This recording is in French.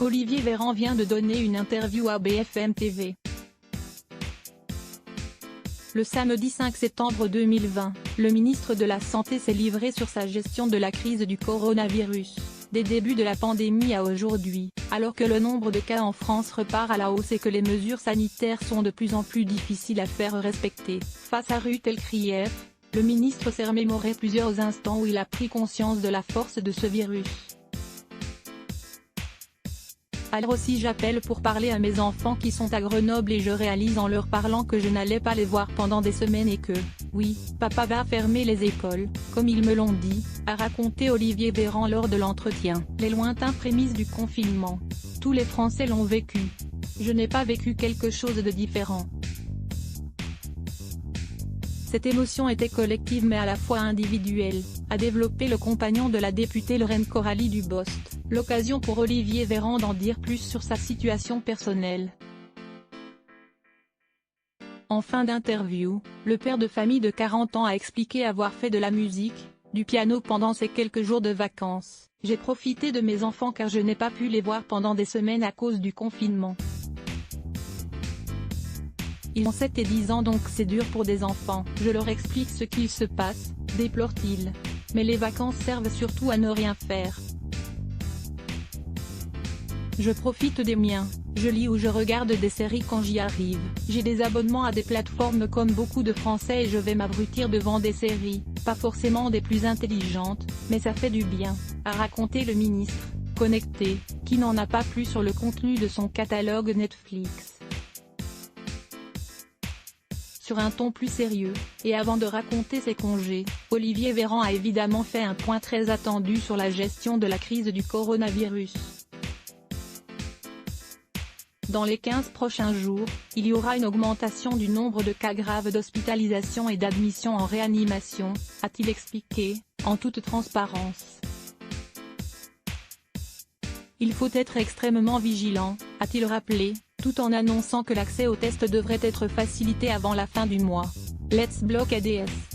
Olivier Véran vient de donner une interview à BFM TV. Le samedi 5 septembre 2020, le ministre de la Santé s'est livré sur sa gestion de la crise du coronavirus, des débuts de la pandémie à aujourd'hui, alors que le nombre de cas en France repart à la hausse et que les mesures sanitaires sont de plus en plus difficiles à faire respecter. Face à Ruth Elkrief, le ministre s'est remémoré plusieurs instants où il a pris conscience de la force de ce virus. Alors aussi j'appelle pour parler à mes enfants qui sont à Grenoble et je réalise en leur parlant que je n'allais pas les voir pendant des semaines et que, oui, papa va fermer les écoles, comme ils me l'ont dit, a raconté Olivier Véran lors de l'entretien. Les lointains prémices du confinement. Tous les Français l'ont vécu. Je n'ai pas vécu quelque chose de différent. Cette émotion était collective mais à la fois individuelle, a développé le compagnon de la députée Lorraine Coralie Dubost, l'occasion pour Olivier Véran d'en dire plus sur sa situation personnelle. En fin d'interview, le père de famille de 40 ans a expliqué avoir fait de la musique, du piano pendant ces quelques jours de vacances. J'ai profité de mes enfants car je n'ai pas pu les voir pendant des semaines à cause du confinement. Ils ont 7 et 10 ans donc c'est dur pour des enfants. Je leur explique ce qu'il se passe, déplore-t-il. Mais les vacances servent surtout à ne rien faire. Je profite des miens, je lis ou je regarde des séries quand j'y arrive. J'ai des abonnements à des plateformes comme beaucoup de Français et je vais m'abrutir devant des séries, pas forcément des plus intelligentes, mais ça fait du bien, a raconté le ministre, connecté, qui n'en a pas plus sur le contenu de son catalogue Netflix. Sur un ton plus sérieux, et avant de raconter ses congés, Olivier Véran a évidemment fait un point très attendu sur la gestion de la crise du coronavirus. Dans les 15 prochains jours, il y aura une augmentation du nombre de cas graves d'hospitalisation et d'admission en réanimation, a-t-il expliqué, en toute transparence. Il faut être extrêmement vigilant, a-t-il rappelé, tout en annonçant que l'accès aux tests devrait être facilité avant la fin du mois. Let's block ADS.